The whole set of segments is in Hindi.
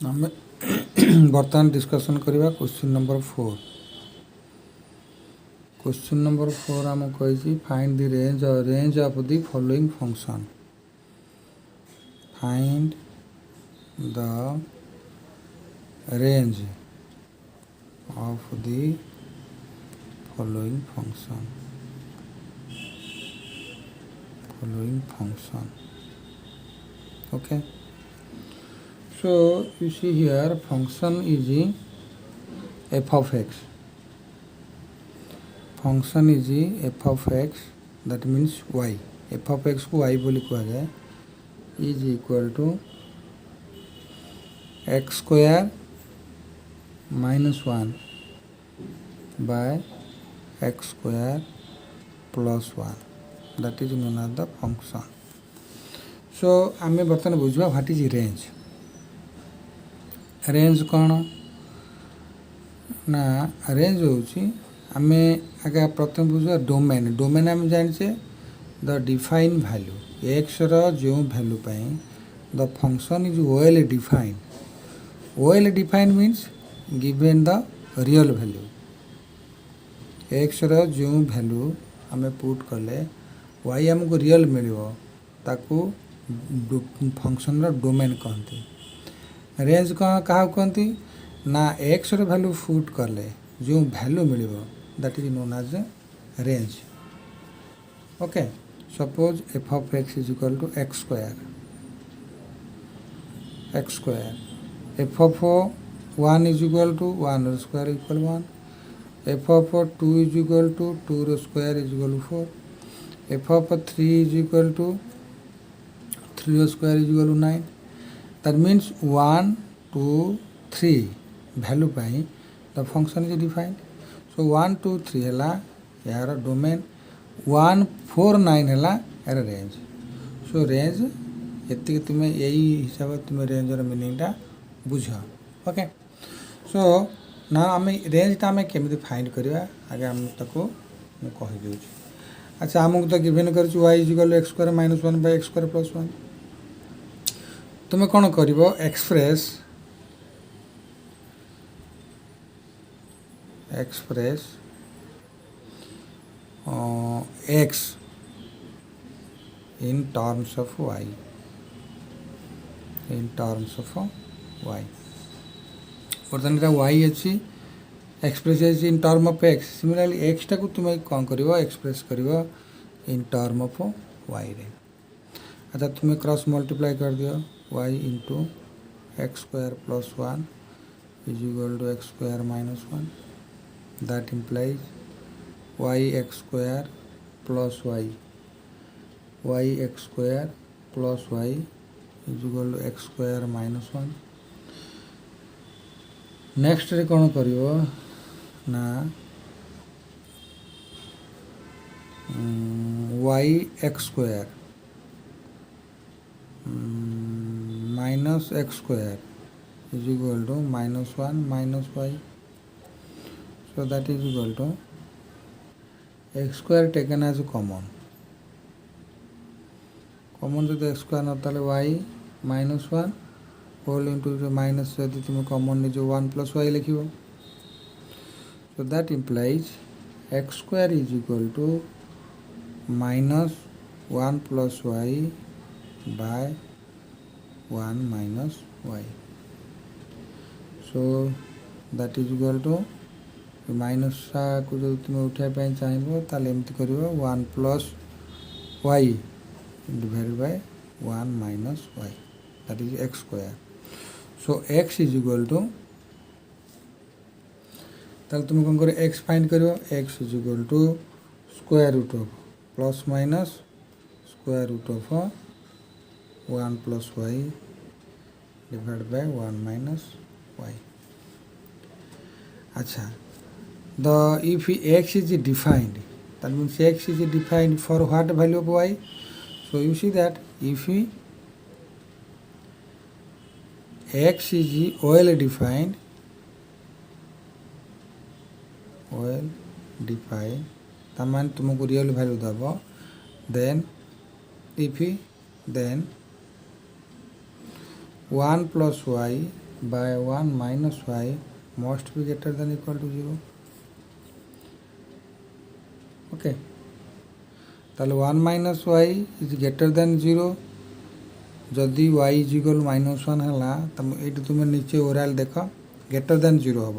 आम बर्तमान डिस्कसन करवा क्वेश्चन नंबर 4। क्वेश्चन नंबर 4 आम कही find the range of the following function. Find the range of the following function. Okay, so you see here function is f of x. Function is f of x, that means y. f of x को y बोली कहा जाए, is equal to x square minus 1 by x square plus 1, that is known as the function. So आम बर्तमान बुझा व्हाट इज रेंज। रेंज कौन ना, रेंज हूँ आम आगे प्रथम बुझा डोमेन। डोमेन आम जाने द डिफाइन वैल्यू एक्स रो value the function is well define. Well define means given the real value. X रो वैल्यू आम पुट कले वाई आमको रियल मिलो ताकू फंक्शन डोमेन कहते। रेंज कौन क्या कहती ना, एक्स वैल्यू पुट कले जो वैल्यू मिलो that is known as range. Okay, suppose f of x is equal to x square. F of 1 is equal to 1 square equal 1। F of 2 is equal to 2 square is equal 4। F of 3 is equal to 3 square is equal to 9. That means 1, 2, 3 value pi the function is defined. So 1, 2, 3 है यार डोमेन, 1, 4, 9 है यार रेंज। सो रेंज ये तुम्हें यही हिसाब से तुम्हें रेंज मीनिंगटा बुझ। ओके, सो ना आम रेंजटा आम केमी फाइंड करवा आगे आम ताको कहीदे। अच्छा, आमको तो गिवन कर y is equal x square minus 1 by x square plus 1। तुम्हें कौन कर express x in terms of y. बर्तमान यहाँ वाई अच्छी express in term of x. Similarly x टाक तुम्हें कौन कर एक्सप्रेस कर इन टर्म ऑफ वाई रे। अच्छा, तुम्हें क्रॉस मल्टीप्लाई कर दियो y into x square plus 1 is equal to x square minus 1। That implies y x square plus y x square plus y is equal to x square minus 1। Next रे कौन करिवो ना, y x square minus x square is equal to minus 1 minus y. So that is equal to x square taken as common जो एक्स स्क्वायर न ताले y minus 1 whole into minus यदि तुम कॉमन नहीं 1 प्लस वाई लिख। So that implies x square is equal to minus 1 plus y by 1 minus y. So that is equal to minus को जो तुम उठाई चाहिए ताले एमती कर 1 plus y divide by 1 minus y, that is x square. So x is equal to ताले तुम कौन कर एक्स फाइंड कर x is equal to square root of plus minus square root of 1 plus y divided by 1 minus y. अच्छा, the if x is defined, that means x is defined for what value of y? So you see that if x is well defined, तामान तुमको रियल वैल्यू दब, then if then 1 plus y by 1 minus y must be greater than equal to 0. Okay, তাহলে 1 minus y is greater than 0 যদি y is equal to minus 1 ହେଲା ଏଇଠି ତୁମେ ନିଚେ ଓରାଲ ଦେଖ greater than 0 ହେବ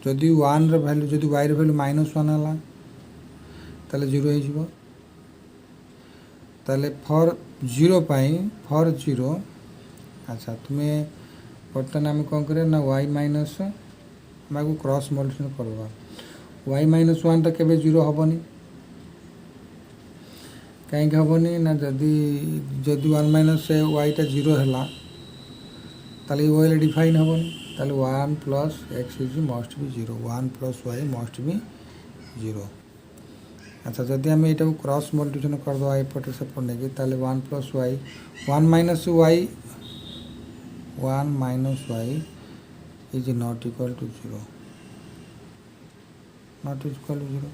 ଯଦି 1 ର ଭ୍ୟାଲୁ ଯଦି y ର ଭ୍ୟାଲୁ minus 1 ହେଲା ତାହେଲେ 0 ହେଇଯିବ ତାହେଲେ for 0 ପାଇଁ for 0 ଆଚ୍ଛା ତୁମେ ବର୍ତ୍ତମାନ ଆମେ କ'ଣ କରିବା ନା y ମାଇନସ୍ ଆମକୁ କ୍ରସ୍ ମଲ୍ଟିପ୍ଲିକେସନ୍ କରିବା y ମାଇନସ୍ 1 ଟା କେବେ 0 ହେବନି କାହିଁକି ହେବନି ନା ଯଦି 1 ମାଇନସ୍ y ଟା 0 ହେଲା ତାହେଲେ y ରେ ଡିଫାଇନ୍ ହେବନି ତାହେଲେ 1 ପ୍ଲସ୍ x ମଷ୍ଟ ବି 0 1 ପ୍ଲସ୍ y ମଷ୍ଟ ବି 0 ଆଚ୍ଛା ଯଦି ଆମେ ଏଇଟାକୁ କ୍ରସ୍ ମଲ୍ଟିପ୍ଲିକେସନ୍ କରିଦେବା ଏପଟେ ସେପଟେ ନେଇକି ତାହେଲେ 1 plus y 1 minus y is not equal to 0 not equal to 0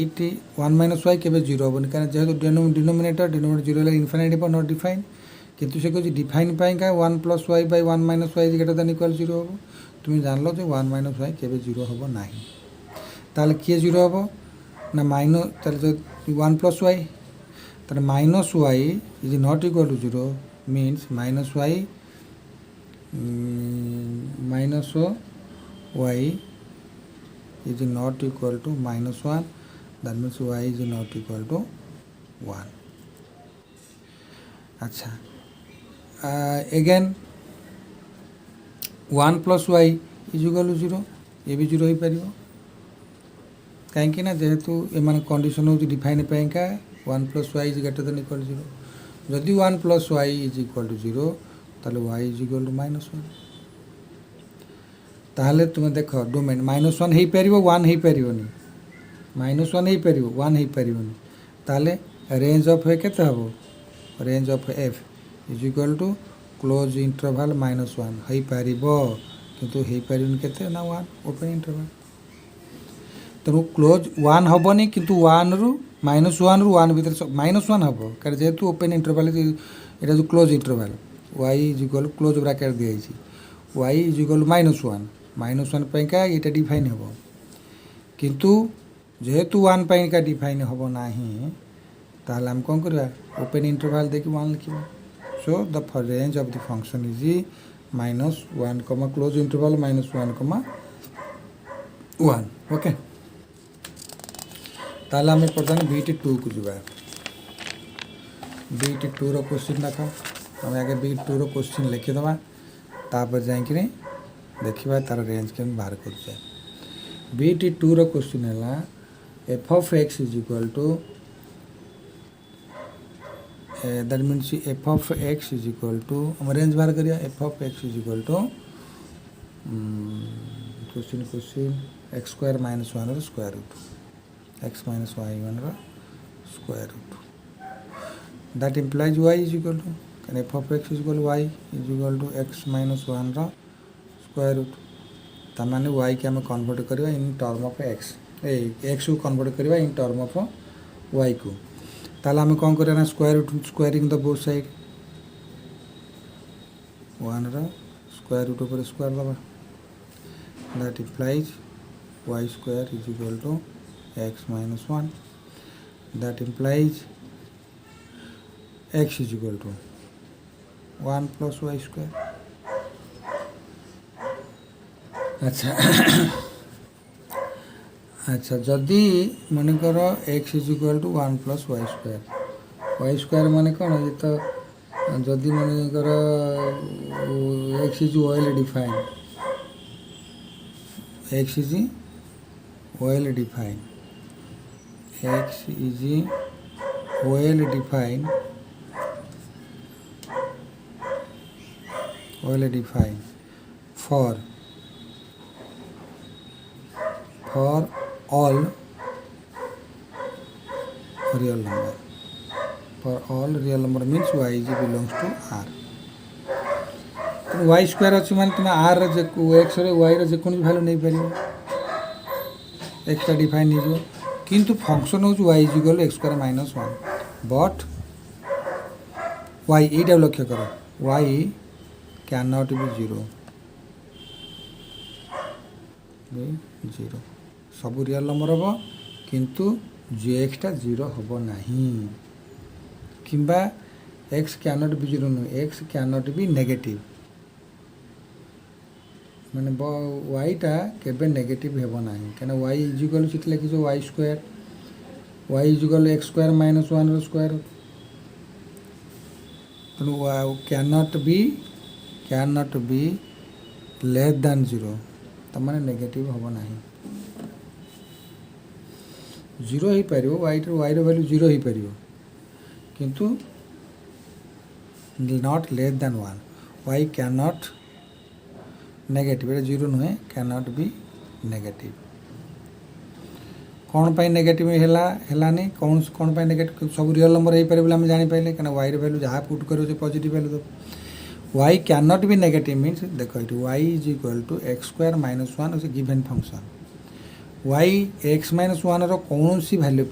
eighty 1 minus y কেবে 0 হবনি কারণ যেহেতু ডিনোমিনেটর 0 হলে ইনফাইনাইট ହେବ নট ডিফাইন কিন্তু সে কହୁଛି define পাইଁକା 1 plus y by 1 minus y is greater than equal 0 ହେବ তুমি জানলো যে 1 minus y কেবে 0 ହେବ ନାହିଁ তাহলে কিଏ 0 ହେବ না মাইনাস তাহলে 1 plus y তাহলে minus y is not equal to 0 means minus y minus y is not equal to minus 1 that means y is not equal to 1 अच्छा again 1 plus y is equal to 0 ये भी 0 हो पारिबो कहीं ना जेहेतु एमान कंडीशन होची define पाइंका 1 plus y is greater than equal to 0 जदि 1 plus y is equal to 0 ताले y is equal to minus 1 ताले तुम देख डोमेन minus 1 हो पारिबो 1 हो पारिबोनी minus 1 हो पारिबो 1 हो पारिबोनी ताले रेंज ऑफ केते हबो range of f is equal to close interval minus 1 हो पारिबो किंतु हो पारिबोनी केते ना 1 ओपन इंटरवल तेणु क्लोज 1 हेनी कितु 1 रु -1 रु 1 भर -1 हम कारण जेहेतु ओपन इंटरवल ये जो close interval y is equal close bracket दिखाई y इज इक्वल -1 पैंका ये डिफाइन हम किंतु जेहेतु 1 पैंका डिफाइन हम ना ताल आम कौन करवा ओपन इंटरवल देखिए 1 लिख so the range of the function is -1 close interval -1 1 okay ताला हमें प्रधान BT2 को जुबा BT2 रो क्वेश्चन रख हमें आगे BT2 रो क्वेश्चन लिखि दबा तापर जाई कि देखिबा तार रेंज के बाहर कर जाए BT2 रो क्वेश्चन हैला f of x is equal to that means f of x is equal to हम रेंज बाहर करिया f of x is equal to question x square minus 1 रो square root x minus y1 square root that implies y is equal to and f of x is equal to y is equal to x minus 1 square root तमाने y के हमें कन्वर्ट करवा इन टर्म ऑफ x x को कन्वर्ट करवा इन टर्म ऑफ y को ताला हमें कौन करना square root squaring the both side 1 square root ऊपर स्क्वायर दबा that implies y square is equal to x minus 1 that implies x is equal to 1 plus y square अच्छा अच्छा जदि मन कर x is equal to 1 plus y square माने कौन ये तो जदि मन कर x is well defined x is well defined x is well defined for all real number means y is belongs to r y square अच्छी मान तुम r x रे y रे जे कोन वैल्यू नहीं पारियो x टा डिफाइन नहीं जो किंतु फंक्शन हो y is equal x square minus 1 but y एटा लक्ष्य करो y can not be zero zero सब रियल नंबर हम किंतु जे एक्सटा जीरो हम नहीं किंबा x can not be zero नुह x can not be negative माने वाईटा केबे नेगेटिव हेबो नाही कना वाई इज इक्वल टू लिखि जो y square y is equal x square minus 1 रो स्क्वायर तेणु can not be less than zero तमाने नेगेटिव हम नाही जीरो ही पारिबो वाई रो वैल्यू जीरो ही पारिबो किंतु not less than 1 y can not negative ये जीरो नुहे कैन नॉट बी नेगेटिव कौन पाई नेगेटिव है कौन पाई नेगेटिव सब रियल नंबर हो पारे आम जापारे क्या वाई वैल्यू जहाँ पुट कर पॉजिटिव वैल्यू दो y can not be negative means देख ये y is equal to x square minus 1 is given function y x minus 1 रो कौन सी वैल्यू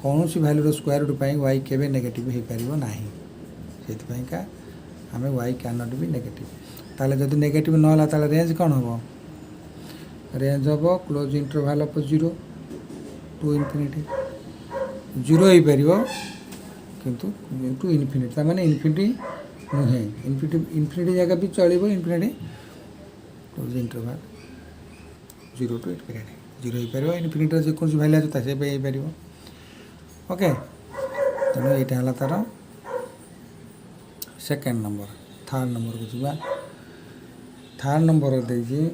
कौन सी वैल्यू स्क्वायर रूट पाई वाई केबे नेगेटिव हो पारिबो नाही सेति का आम y can not be negative ताले जदि नेगेटिव न होला ताले रेंज कौन हम रेंज हम close interval of zero to infinity zero हो पार किंतु टू इनफिनिटी तार माने इनफिनिटी नुहे इनफिनिटी जगह भी चलो infinity close interval zero to infinity zero हो पार इनफिनिटी जेकोसी वैल्यू आता से हो पार ओके तेणु यहाँ तार सेकेंड नंबर थर्ड नंबर को जीवा थर्ड नंबर देखिए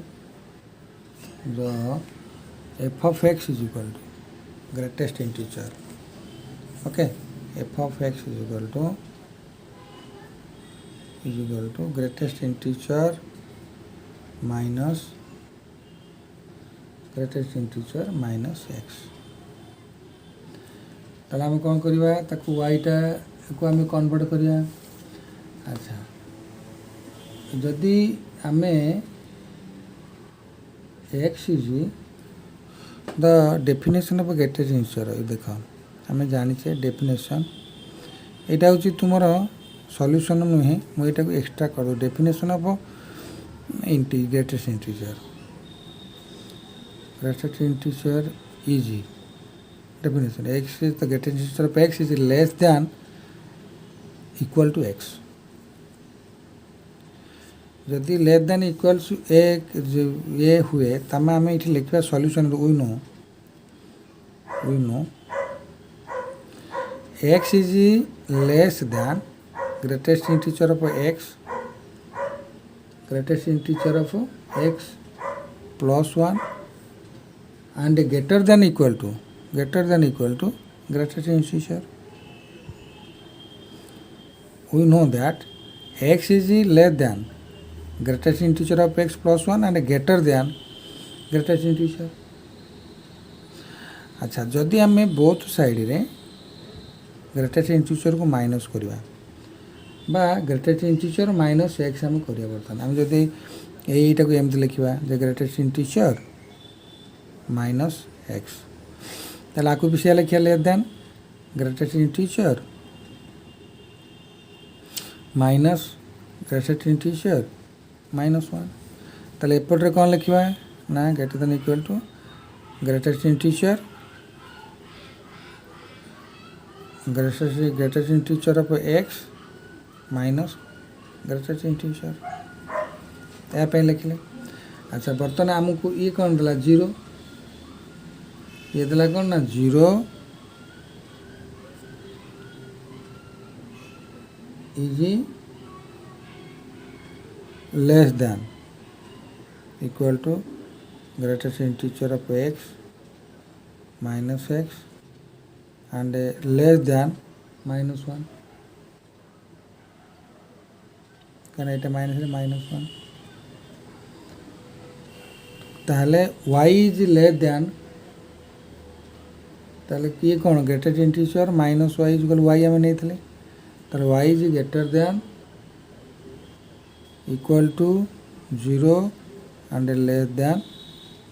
जो f of x is equal to greatest integer okay f of x is equal to greatest integer minus x ताले आम कौन करवा ताकू वाईटा को आम कन्वर्ट करिया अच्छा जदि आमे x is the definition of greatest integer देख आम जाने डेफिनेशन यहाँ हूँ तुम सॉल्यूशन नुहे मुझे एक्सट्रा कर definition of greatest integer is definition x is the greatest integer of x is less than equal to x जदि less than equal to a हुए तमें आम ये लिखा solution we know x is less than greatest integer of x plus 1 and greater than equal to greatest integer we know that x is less than greatest integer of x plus 1 and greater than greatest integer अच्छा जदि आम बोथ साइड रे ग्रेटेस्ट इंटीजर को माइनस करवा बा ग्रेटेस्ट इंटीजर माइनस एक्स आम करिया बर्तमान आम जदि एटा को एमती लिखा जे ग्रेटेस्ट इंटीजर माइनस एक्स ताले आकु भी से लिखा less than greatest integer minus greatest integer minus 1 ताले एपटे कौन लिखा ना greater than equal to greatest integer of x minus greatest integer या लिखले अच्छा बर्तमान आमको ये कौन देला जीरो ये देला कौन ना zero is less than equal to greatest integer of x minus x and less than minus 1 क्या ये माइनस 1 ताहले y इज लेस दैन ताहले ये कौन greatest integer minus y equal y आम नहीं थे ताहले y is greater than equal to 0 and less than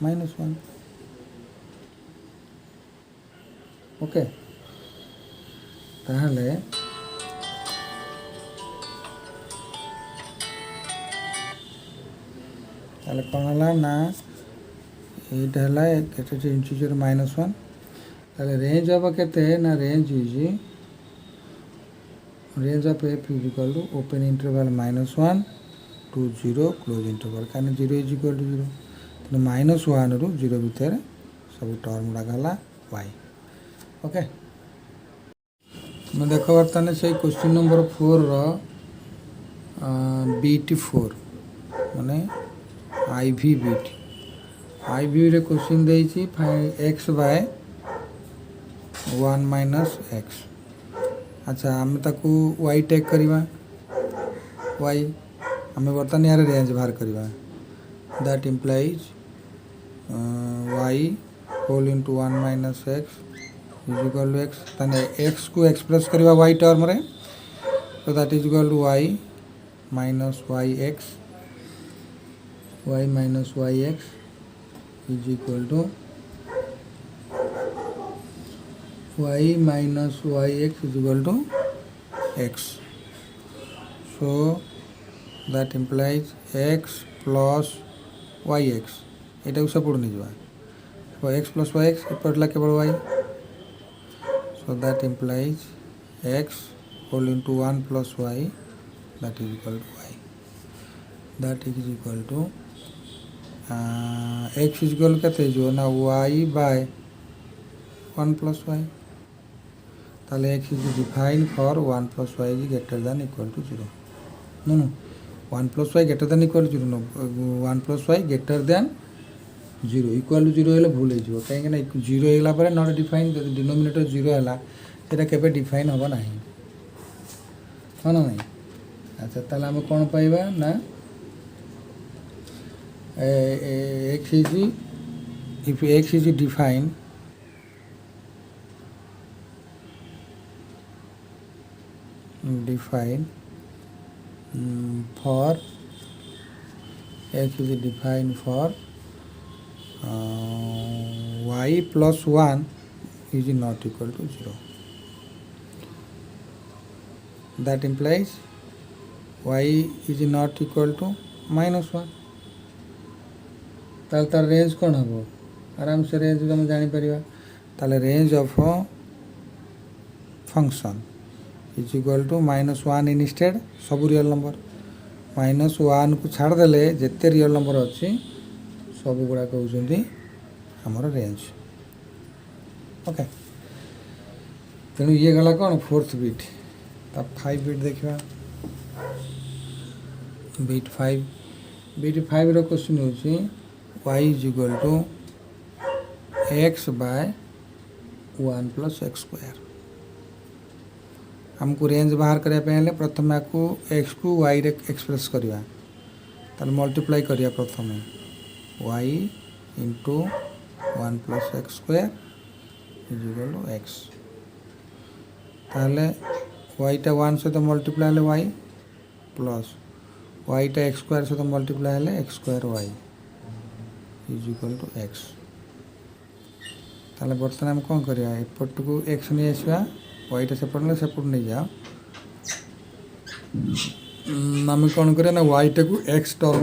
minus 1 okay ताहले ताले कौन है ना ये है के इंटीजर -1 ताले रेंज अब के ना range of f is equal to open interval -1 to 0 close interval कारण 0 इज इक्वल टू 0 तो -1 रु 0 भितर सब टर्म गुड़ा गला y ओके मैं देख बर्तमान से क्वेश्चन नंबर 4 बीट 4 माने IV बीट IV रे क्वेश्चन देछि x बाय 1 माइनस x अच्छा आम ताकू y टेक करवा y आम बर्तमान यार रेंज बाहर करवा that implies y whole into 1 minus x is equal to x ताने x को एक्सप्रेस करवा y टर्म रे तो that is equal to y minus yx y minus yx is equal to y minus yx is equal to x. So that implies x plus yx. এটা को सपोर्ट नहीं जुआ. So x plus yx इपर ला केवल y. So that implies x whole into 1 plus y that is equal to y. That is equal to x is equal कहते जो ना y by 1 plus y. ताले x is defined for 1 plus y is greater than equal to 0. No, 1 plus y greater than equal to 0. No, 1 plus y greater than 0. Equal to 0 है भूल जाइए कहीं ना 0 है ला पर not defined denominator 0 है ला सेटा केबे define होगा नहीं हाँ ना नहीं अच्छा ताले हमें कौन पाइबा ना x is if x is defined for x is defined for y plus 1 is not equal to 0. That implies y is not equal to -1. ताल तार रेंज कौन हम आराम से रेंज तुम जानी परिवा ताले range of function is equal to -1 instead सब रियल नंबर -1 को छाड़ देले जिते रियल नंबर अच्छी सब गुड़ा कहते आमर रेंज ओके तेणु ये गला कौन 4th बीट तब 5 बीट देखा बीट 5 रो क्वेश्चन होची y is equal to x by 1 plus x square हमको रेंज बाहर करने पहले प्रथम आपको x को y रे एक्सप्रेस करवा ताल मल्टीप्लाई करिया प्रथम y into 1 plus x square is equal to x ताले y टा 1 से तो मल्टीप्लाई ले y प्लस y टा x स्क्वायर से तो मल्टीप्लाई ले x square y is equal to x ताले बर्तमान हम कौन करिया एपट को x नहीं आसवा y टा सेपट नहीं जाओ आम कौन करें ना y टा को x टर्म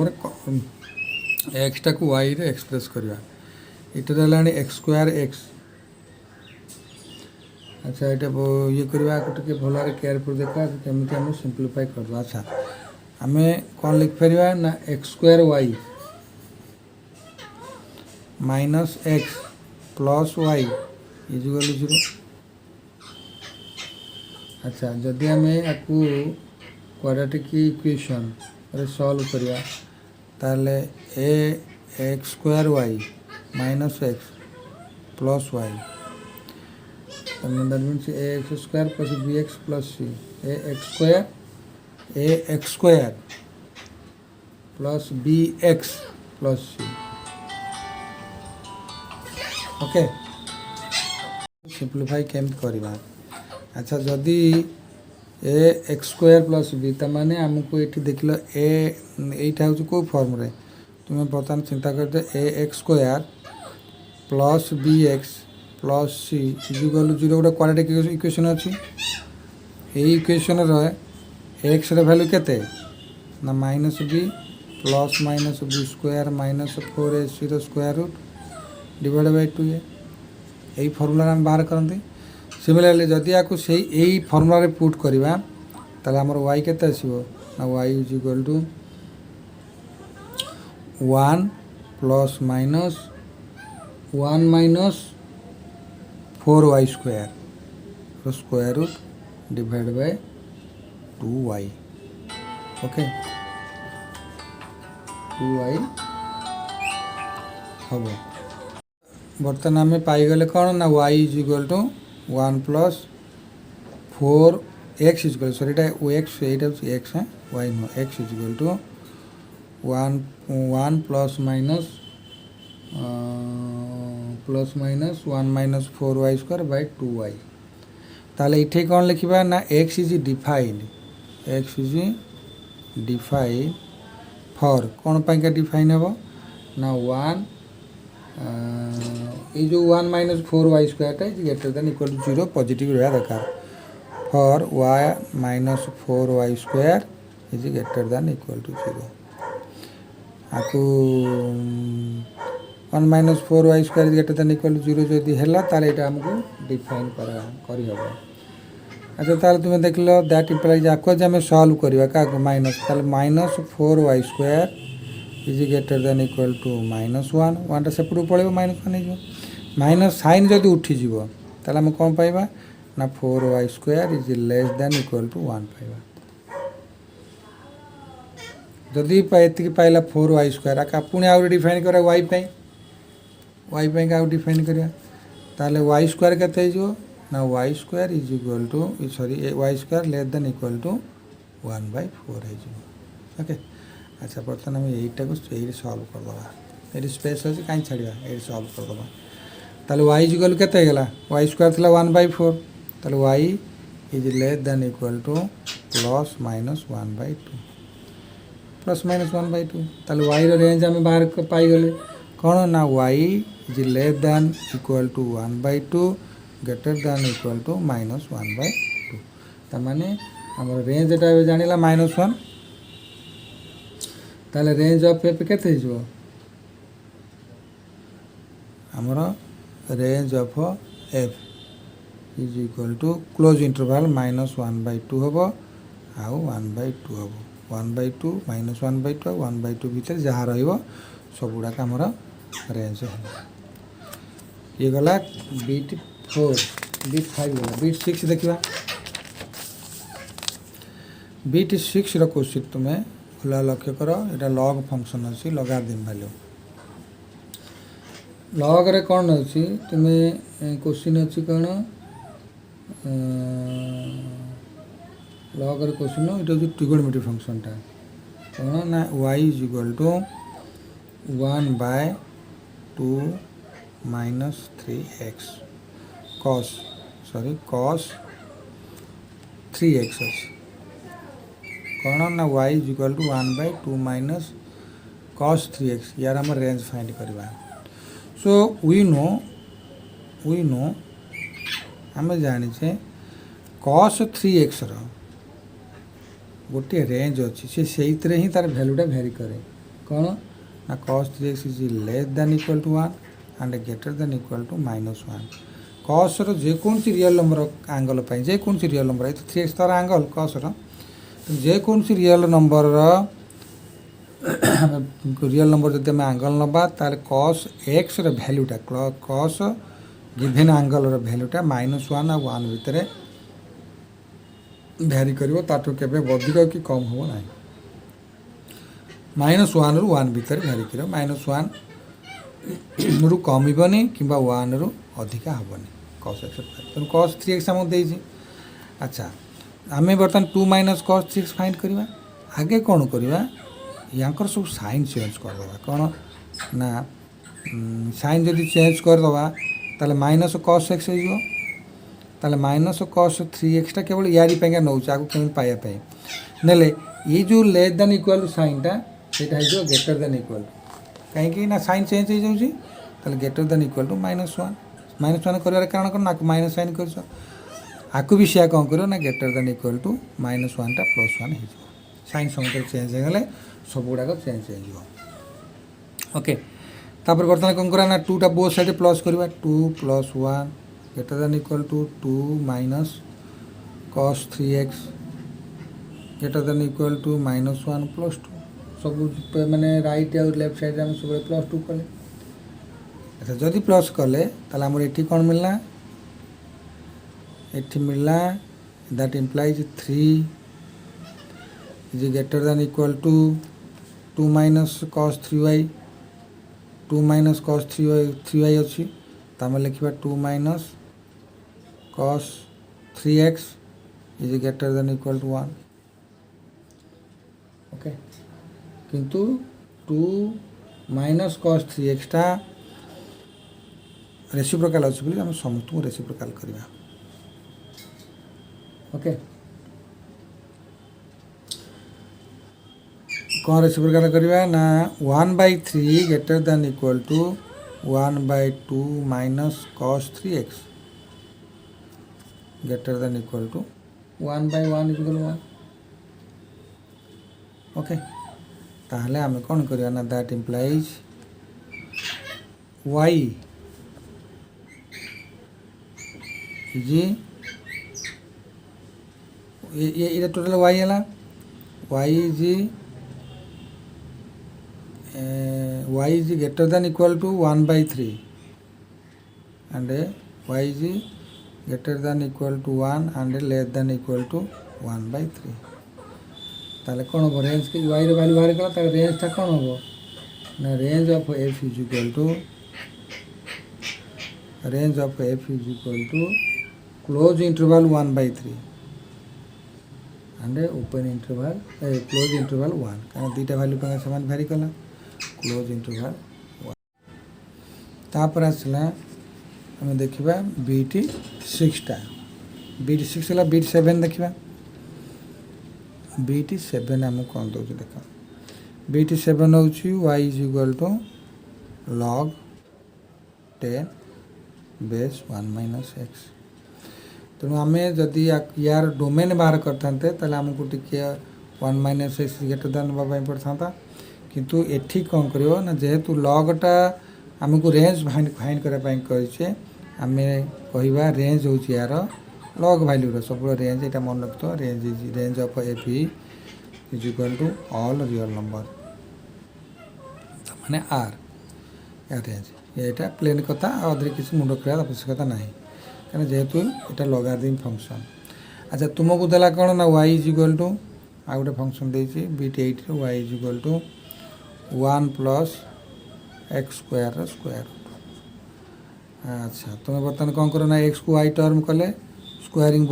x टा को y रे एक्सप्रेस करवा इटा x स्क्वायर x अच्छा यहाँ ये करवा टे भल केयरफुल देखा केमी आम सिंप्लीफाई कर अच्छा आम कौन लिख पार ना x square y minus x plus y is equal to 0 अच्छा जदि आम आपको क्वाड्रेटिक इक्वेशन सॉल्व करिया ताले a x square y minus x plus y that means a x square plus b x plus c a x square plus b x plus c okay simplify केमती करवा अच्छा जदि a x square plus b तमाने आमको ये देख लो एटा हूँ कौ फर्म रे तुम्हें बर्तमान चिंता कर a x square plus b x plus c equal 0 गोटे क्वाड्रेटिक इक्वेशन अच्छी यही इक्वेशन एक्स रे वैल्यू केते ना minus b plus minus b square minus 4ac ର square root divide Bai 2a এই ଫର୍ମୁଲାରେ ଆମେ ବାହାର କରନ୍ତି। ସିମିଲାରଲି ଯଦି ୟାକୁ ସେଇ ଏଇ ଫର୍ମୁଲାରେ ପୁଟ୍ କରିବା ତାହେଲେ ଆମର y କେତେ ଆସିବ ନା y is equal to 1 plus minus 1 minus 4y square ର square root divide by 2y okay 2y हम बर्तमान आम पाईगले कौन ना y is equal to 1 plus 4x is equal sorry x x है y no x is equal to 1 plus minus 1 minus 4y square by 2y ताले इठे कौन लिखिबा ना x is defined x is define for कौन पाई का डिफाइन हे ना 1 ये जो 1 minus 4y square is greater than equal to 0 positive रहा दरकार for y minus 4y square is greater than equal to 0 आपको 1 minus 4y square is greater than equal to 0 जदि हैला ताले एटा हमको डिफाइन करी हबो। अच्छा ताले तुम देख लो दैट इम्प्लाइज आपको जब हमें सॉल्व करवा क्या माइनस ताले minus 4y square is greater than equal to minus 1 1 टा सेपटू पड़े माइनस 1 हो माइनस साइन जदि उठीज ताले हम कौन पाइबा ना 4y square is less than equal to 1 पाइबा जदि एति पाइला 4y स्क्वायर आका पुणी आउ डिफाइन करा y पे का डिफाइन करिया ताले y स्क्वायर केते हो ना y square is equal to sorry y square less than equal to 1/4 है ओके। अच्छा बर्तमान हम यहीटा को यही सॉल्व कर दबा ये स्पेस अच्छे कहीं छाड़ा ये सॉल्व कर दबा ताले y इज इक्वल केते गेला y स्क्वायर थला 1/4 ताले y is less than equal to plus minus 1/2 plus minus 1/2 ताले y रो रेंज हम बाहर पाई गले कौन ना y is less than equal to 1/2 greater than equal to minus 1/2 ताने हमर रेंज एटा जानिला -1 ताले रेंज ऑफ f केते हिजो हमर range of f is equal to close interval -1/2 हबो आउ 1/2 हबो 1/2 -1/2 1/2 भीतर जहाँ रहिबो सबुडा हमर रेंज है ये गला बीट 4 बीट 5 गला बीट 6 देखिबा बीट 6 रो क्वेश्चन तुम्हें खुला लक्ष्य करो एटा लॉग फंक्शन अछि लॉगारिथम वैल्यू लॉग रे कोन अछि तुम्हें क्वेश्चन अछि कोन लॉग रे क्वेश्चन इटा जो ट्रिगोनोमेट्री फंक्शन टा कोन ना y is equal to 1/2 minus 3x cos 3x अछि कौन ना y is equal to 1/2 minus cos 3x यार हम रेंज फाइंड करवा सो वी नो आम जाने cos 3x रो गोटे रेंज अच्छी से ही तार भैल्यूटा भेरी करे कौन ना cos 3x is less than equal to 1 and greater than equal to -1 cos रो जेकोसी रियल नंबर एंगल जेकोसी रियल नंबर ये 3x तार एंगल cos रो जेकोसी रियल नंबर रियल नंबर जब आम एंगल नवा तार cos x रो भैल्यूटा cos गिवन एंगल रो भैल्यूटा -1 और 1 भितर भैरी करिवो ताठो केबे अधिक कि कम हो ना -1 रु 1 भितर भैरी करिवो -1 रु कमिबनी किंबा 1 रु अधिक हेबनी cos x तो cos 3x हम देछि। अच्छा आमे बर्तन 2 माइनस cos 3x फाइंड करवा आगे कौन करवा यांकर सब साइन चेंज कर दवा कौन ना साइन जदि चेंज कर दवा ताले माइनस cos x हो ताले माइनस cos 3x टा केवल यारी पेंगा नौच आगु केन पाया पे नेले ये जो लेस देन इक्वल साइन टा सेटा है जो ग्रेटर देन इक्वल कहीं कि ना साइन चेंज हो जाउची ताले ग्रेटर देन इक्वल टू -1 करबार कारण कोन ना माइनस साइन करछ आकु भी सिया कौन करो ना ग्रेटर देन इक्वल टू -1 टा +1 हो साइन समस्त चेंज हो गले सब गुड़ाक चेंज हो ओके तापर बर्तमान कौन करा ना 2टा बोथ साइड प्लस करवा 2 + 1 greater than equal to 2 - cos 3x greater than equal to -1 + 2 सब मैंने राइट और लेफ्ट साइड में सब +2 कले अच्छा जदि प्लस कले ताले हमर एठी कोन मिलला एठी मिलला that implies 3 is greater than equal to 2 - cos 3y 2 - cos 3y अच्छी तामे लिखा 2 - cos 3x is greater than equal to 1 okay किंतु 2 - cos 3x टा रेसिप्रोकाल अच्छी बोली आम समस्त रेसिप्रोकाल करवा ओके कौन रेसिप्रोकाल करवा ना 1/3 greater than equal to 1/2 - cos 3x greater than equal to 1/1 = 1 okay ताहले आम कौन करवा ना दैट इम्प्लाइज y जी ये टोटल y है y जी y is greater than equal to 1/3 and y is greater than equal to 1 and less than equal to 1/3 ताले कौन हम रेंज के y रो वैल्यू बाहर कला ताले रेंज टा कौन हम ना range of f is equal to close interval 1/3 and open interval close interval 1 कारण दीटा वैल्यू पर समान वेरी कला क्लोज इंटरवल 1 तापर आसला हमें देखिबा बीटी 6 टा बीटी 6 हला बीटी 7 देखिबा बीटी 7 हम कोन दो देखा बीटी 7 होची y = log 10 बेस 1 - x तेणु आम जदि यार डोमेन बाहर करते ताले हमको टिके 1 - x ग्रेटर देन बाबा पड़ता किंतु एठी कौन करियो ना जेहेतु लॉगटा आमको रेंज फाइंड करने कहे आम कहवा रेंज हो यार लॉग वैल्यू सब रेंज यहाँ मन रखो range of f is equal to all real number माने आर रेंज यहाँ प्लेन कथा आधे किसी मुंड कर आवश्यकता ना क्या जेहेतु यहाँ लॉगारिथम फंक्शन अच्छा तुमको देला कौन ना y इज इक्वल टू आ गए फंक्शन देती बीट 8 y is equal to 1 + x² square अच्छा तुम्हें बर्तमान कौन करो ना x को y टर्म कले स्क्वायरिंग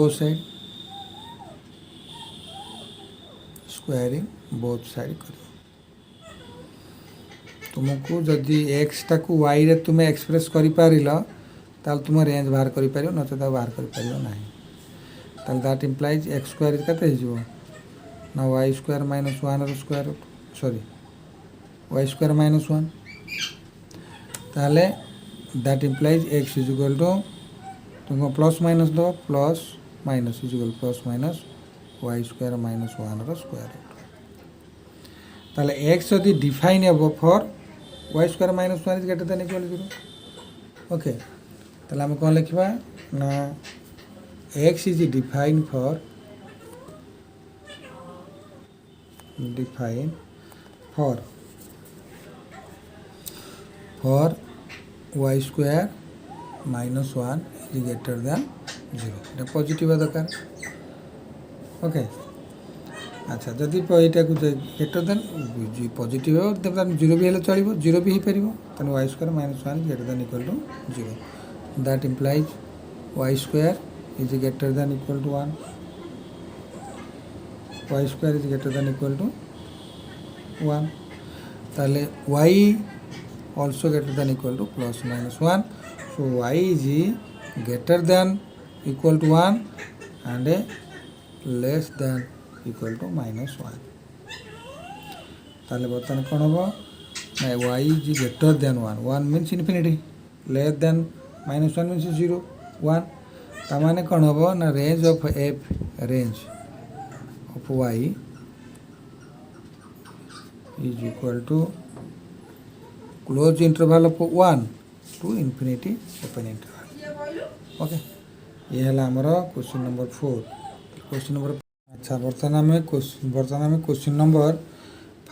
बोथ साइड कर तुमको जदि x टाक y रे तुम्हें एक्सप्रेस कर ताल तुम रेंज बाहर कर नचे बाहर कर ना दैट इम्प्लाइज x² केते हो ना y² - 1 स्क्वायर सॉरी y² - 1 ताले that implies x is equal to तुमको प्लस माइनस दो plus minus is equal plus minus y² - 1 square ताले x यदि डिफाइन हे for y² - 1 is greater than equal 0 okay ताले हम कौन लिखा ना x is define for y² - 1 is greater than 0 ये पॉजिटिव दरकार ओके अच्छा जदि यहाँ को ग्रेटर देन पॉजिटिव हो 0 भी हेल्ले चलो 0 भी हो पार तेनाली y² - 1 greater than equal to 0 that implies y² is greater than equal to 1 y² is greater than equal to 1 ताले y also greater than equal to plus minus 1 so y is greater than equal to 1 and less than equal to minus 1 ताले बर्तमान कौन हम y is greater than 1 means infinity less than minus 1 means 0 1 ताने कौन हम ना range of f range of y is equal to close interval of 1 to infinity open interval. Okay, ये है आमर क्वेश्चन नंबर 4। क्वेश्चन नंबर अच्छा बर्तमान आम क्वेश्चन नंबर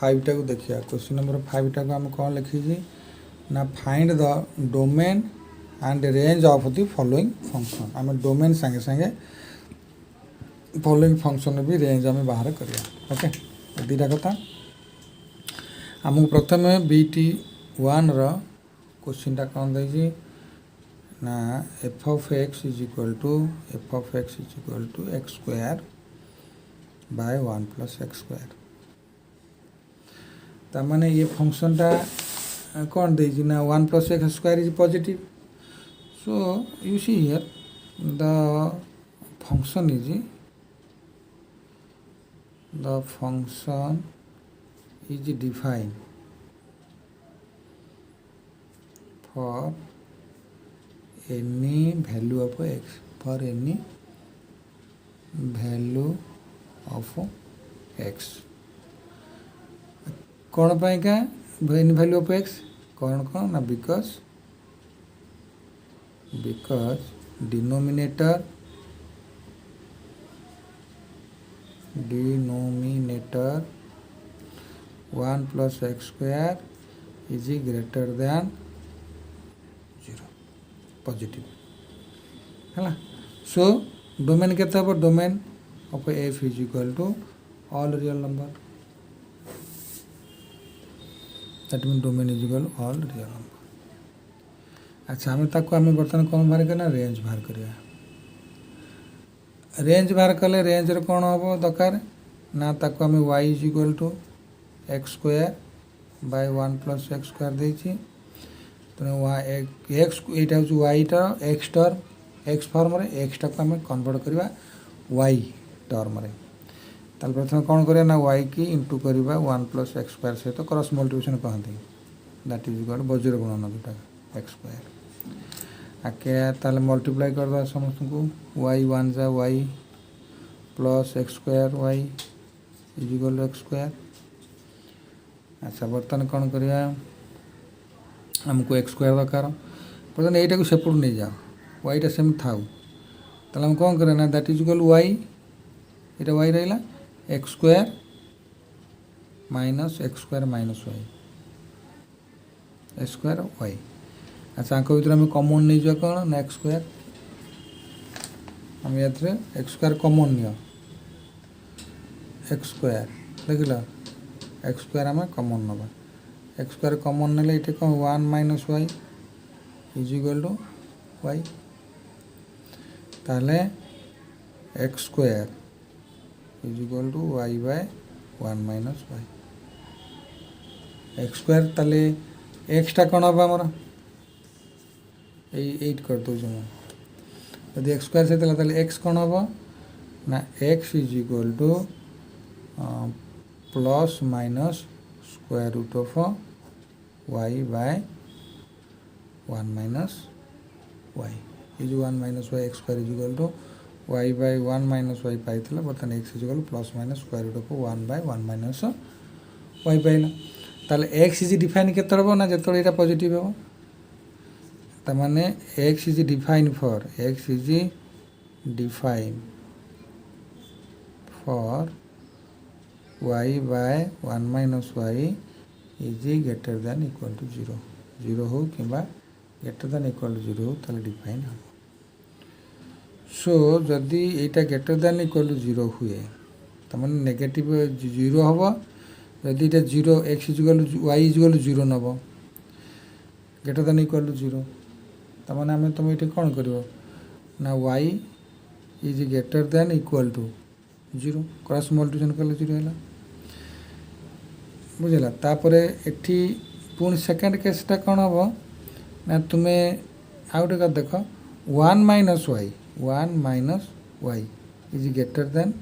5 टाक देखिए। क्वेश्चन नंबर 5 टाक आम कौन लिखी ना find the domain and range of the following function. आम डोमेन संगे संगे फॉलोइंग फंक्शन भी रेंज आम बाहर करिया। ओके, दीटा कथा आमको प्रथम BT1 रो क्वेश्चन टा कौन देजी ना f of x is equal to x square by 1 plus x square. तार ये फंक्शन टा कौन देजी ना 1 plus x square is positive. So you see here the function is defined for any value of x, for any value of x। कौन पाई का any value of x कौन कौन ना because denominator 1 plus x square is greater than 0 positive है। सो डोमेन केते हम domain of f is equal to all real number। That mean domain is equal all real number. अच्छा आम ताको आम बर्तमान कौन बाहर करना रेंज बाहर करिया। रेंज बाहर कले रेंज रे कौन हम दरकार ना ताको आम y is equal to x square by 1 plus x square देछि। तेणु एक्स यहाँ हूँ वाई टर x term x from x टाक आम कन्वर्ट करवा वाई टर्म रे। ताल प्रथम कौन करिया ना वाई की इंटू करवा 1 प्लस एक्स स्क्वायर सहित क्रॉस मल्टिप्लिकेशन कहते दैट इज इक्वल बज्र गुणन जोटा एक्स स्क्वायर। आके ताल मल्टीप्लाई करवा समस्त को वाई 1 जा y plus x square y is equal x square. अच्छा बर्तमान कौन करिया हमको एक्स स्क्वायर दरकार बर्तमान यहीटा को सेपट नहीं जाओ वाईटा सेम थाउ ताल हम कौन करें ना दैट इज इक्वल वाई यहाँ वाई रहा x square minus x square minus y x square y. अच्छा आंक भर आम कमन नहीं जा कौन ना एक्स स्क्वायर आम या एक्स स्क्वायर कमन नि एक्स स्क्वायर देख एक्स स्क्वायर आम कमन नवा एक्स स्क्वायर कमन ना ये कौन 1 minus y is equal to y. ताले x square is equal to y by 1 minus y x square. ताले एक्सटा कौन हम आमर 8 कर दूँ यदि एक्स स्क्वायर से ताले एक्स कौन हम ना x is equal to plus minus square root of y by 1 minus y is 1 minus y x square is equal to y by 1 minus y पाई बर्तमान x is equal plus minus square root of 1 by 1 minus y पाइला। ताले एक्स इज डिफाइन केते हम ना जो यहाँ पॉजिटिव हम ताने x is define for x is define for y by 1 minus y is greater than equal to 0 0 हो कि ग्रेटर दैन इक्वल टू 0 हो ताले डिफाइन हम। सो जदि यहाँ ग्रेटर दैन इक्वल टू 0 हुए तमें नेगेटिव 0 हम जदि ये 0 x is equal to y is equal to 0 नब ग्रेटर दैन इक्वल टू 0 तमें आम तुम ये कौन कर ना y is greater than equal to 0 cross multiplication कले 0 है बुझेगा। तापर एठी पुणी सेकेंड केसटा कौन हम ना तुम्हें आउटे कर देख 1 minus y is greater than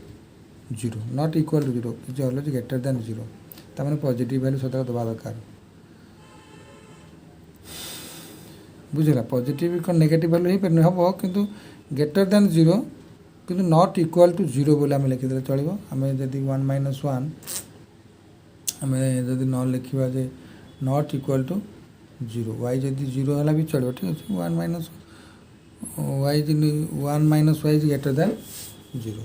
0 not equal to 0 is always greater than 0 तमें पॉजिटिव वैल्यू सदा दबा दरकार बुझेगा। पॉजिटिव कौन नेगेटिव वैल्यू ही पारे हम किंतु ग्रेटर दैन 0 किंतु नॉट इक्वल टू 0 बोले आम लिखिदे चलो आम जदि 1 माइनस 1 आम जदि न लिखा जे नॉट इक्वल टू 0 वाई जदि 0 है भी चलो ठीक अच्छे 1 minus y 1 minus y is greater than 0।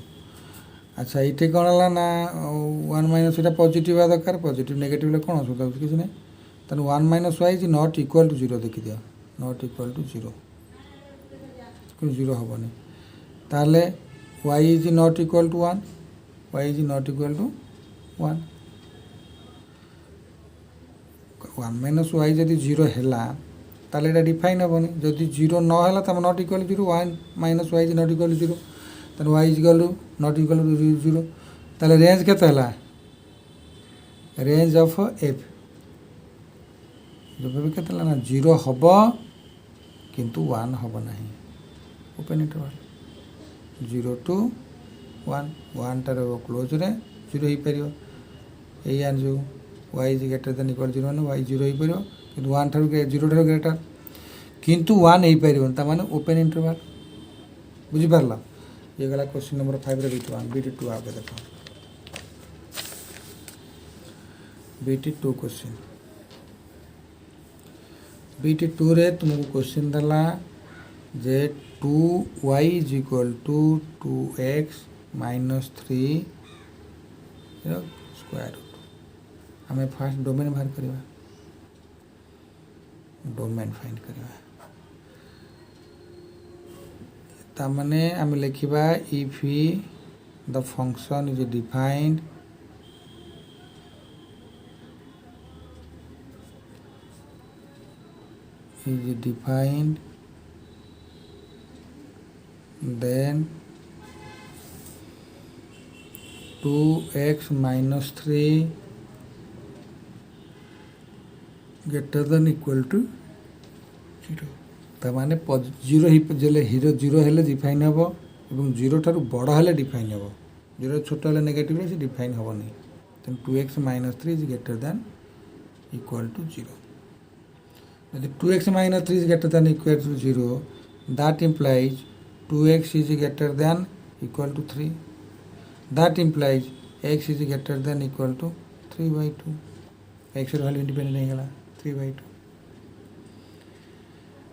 अच्छा ये कौन है ना 1 माइनस ये पॉजिटिव हवा दरकार पॉजिटिव नेगेटिव कौन असुविधा हो किसी ना तेनाली 1 minus y is not equal to 0 देखी नॉट इक्वल टू 0 0 हेनी ताले y is not equal to 1 y is not equal to 1 1 minus y जदि 0 है ताले एटा डिफाइन हेनी जदि 0 न है तब not equal to 0 1 minus y is not equal to 0 तेनाली y is equal to not equal to 0 ताले रेंज केते हला रेंज ऑफ एफ जब भी केते ना 0 हबो किंतु 1 हबो नहीं ओपन इंटरवल 0 टू 1 1 टार क्लोज रे 0 हो पार यही आंसू y is greater than equal 0 मैंने वाई 0 हो पार कि 1 ठार 0 ठार ग्रेटर किंतु 1 हो पार माने ओपन इंटरवल बुझिपार ये गला क्वेश्चन नंबर 5 BT2 आगे देखो BT2 क्वेश्चन BT2 रे तुमको क्वेश्चन दला जे 2y is equal to 2x minus 3 square root हमें फास्ट डोमेन बाहर करवा डोमेन फाइंड करवा तामने आम लिखा if the function is defined then 2x minus 3 greater than equal to 0 ताने 0 हीरो 0 हेले डिफाइन हम और 0 ठार बड़ हेले डिफाइन हम 0 छोट हेले नेगेटिव से डिफाइन हेनी then 2x minus 3 is greater than equal to 0 यदि 2x minus 3 is greater than equal to 0 that implies 2x is greater than equal to 3 that implies x is greater than equal to 3/2 x ର value independent ହେଇଗଲା 3/2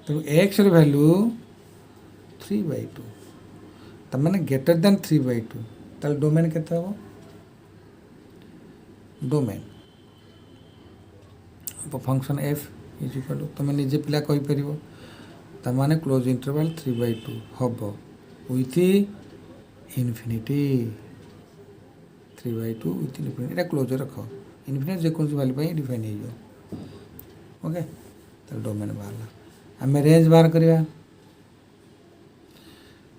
तो x ର value 3/2 त माने greater than 3/2 ताले डोमेन केते हो domain function f is equal to तुम निजे पिला कही पार तमाने क्लोज इंटरवल 3/2 हम with infinity 3/2 with infinity Etah close रख इनफिनिटी जेकोसी वैल्यू डिफाइन हो ओके तो डोमेन बाहर आम रेंज बाहर करवा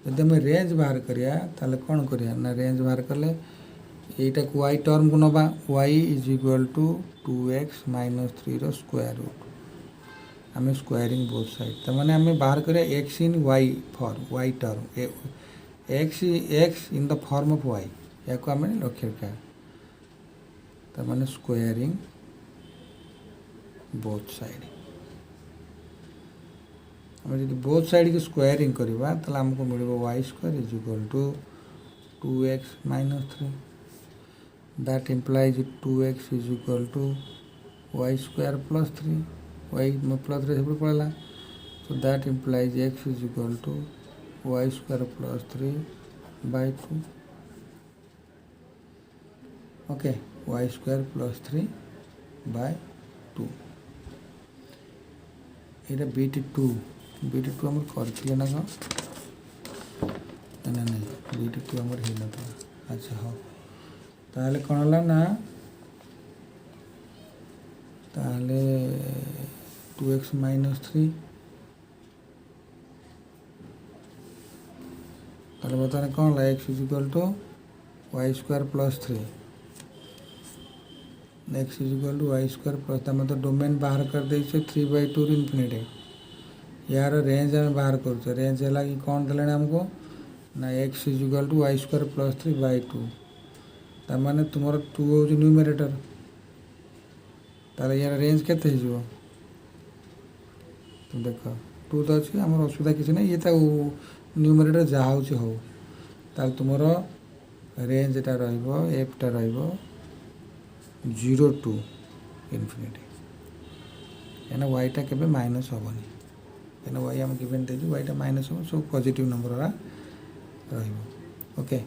जब आम रेंज बाहर करिया ताले कौन करिया ना रेंज बाहर कले एटा को y टर्म को नबा y is equal to 2x minus 3 रो स्क्वायर रूट आम स्क्वायरिंग बोथ साइड तो मैंने आम बाहर करिया x in y form y term x in the form of y या को आम लक्ष्य रखा तो मैंने स्क्वायरिंग बोथ साइड आम जब बोथ साइड की स्क्वायरिंग करवा तो आमको मिल y square is equal to 2x minus 3 that implies 2x is equal to y square plus 3 y में प्लस 3 सब पड़ा so that implies x is equal to y square plus 3/2 okay y square plus 3/2 ये BT2 हम करथिले ना नहीं BT2 हमर हे ना अच्छा हो ताले कोन हला ना ताले 2x माइनस 3 ताले बताने कौन ला x is equal to y square plus 3 x is equal to y square plus तमें तो डोमेन बाहर कर दे 3/2 इनफिनिटी यार रेंज आम बाहर कर रेंज है कि कौन देने हमको ना x is equal to y square plus 3/2 ताने तुम 2 हूँ न्यूमेरेटर ताले यार रेंज केते हो तुम देख 2 तो अच्छी आम असुविधा किसी ना ये न्यूमेरेटर जहाँ हो ताल तुम रेंजटा एफटा 0 टू इनफिनिटी कहना वाईटा के माइनस हेनी कहना वाई आम गिवेन दे वाईटा माइनस हम सब पॉजिटिव नंबर ओके।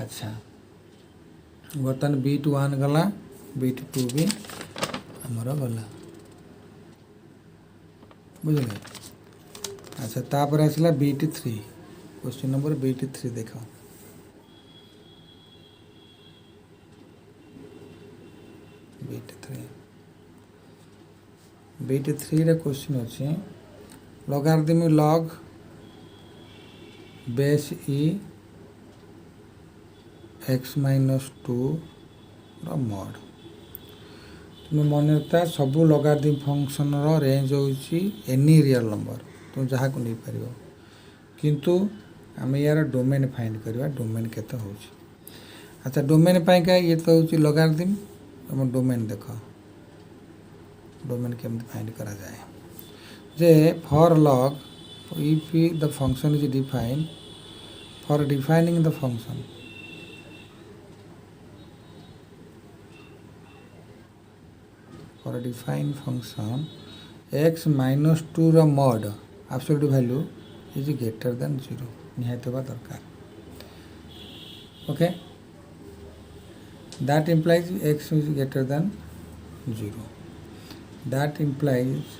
अच्छा बर्तमान B1 गला B2 भी आमर गला बुझे। अच्छा तापर आसला B3 क्वेश्चन नंबर B3 देख B3 रे क्वेश्चन अच्छे लॉगरिथम लॉग बेस ई x माइनस 2 मॉड तुम मन रखता सबू लॉगरिथम फंक्शन रो रेंज होची एनी रियल नंबर तुम जहाँ को नहीं पार किंतु आम यार डोमेन फाइंड करवा डोमेन केते होची। अच्छा डोमेन पाई का ये तो होची लॉगरिथम तुम डोमेन देख डोमेन केमती फाइंड करा जाए जे for log if the function is defined for defining the function for a defined function x minus 2 रो mod absolute value is greater than 0 निहायत होगा दरकार okay that implies x is greater than 0 that implies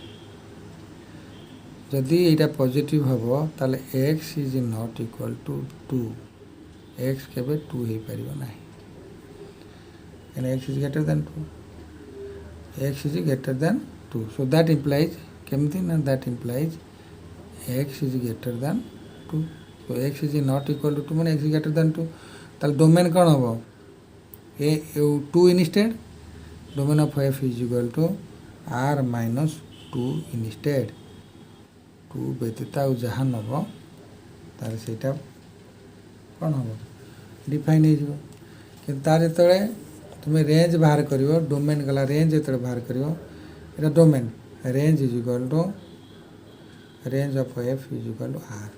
जदि एटा पॉजिटिव हबो ताले x is not equal to 2 x केबे 2 हे परिबो नाही x is greater than 2 x is greater than 2 so that implies केमती ना that implies x is greater than 2 so x is not equal to 2 माने x is greater than 2 ताल डोमेन कौन हबो ए 2 instead domain of f is equal to r minus 2 instead 2 व्यतीत आ जहाँ नब तार सेटा कौन हबो डिफाइन हो जिवो कि तार जेतले तुम्हें रेंज बाहर करिवो डोमेन गला रेंज जेतले बाहर करिवो एटा domain range is equal to range of f is equal to r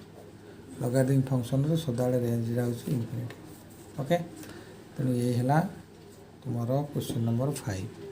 logarithm function रो सदाले रेंज रहउची इनफिनिटी ओके तेणु ये हला तुम्हारा क्वेश्चन नंबर 5।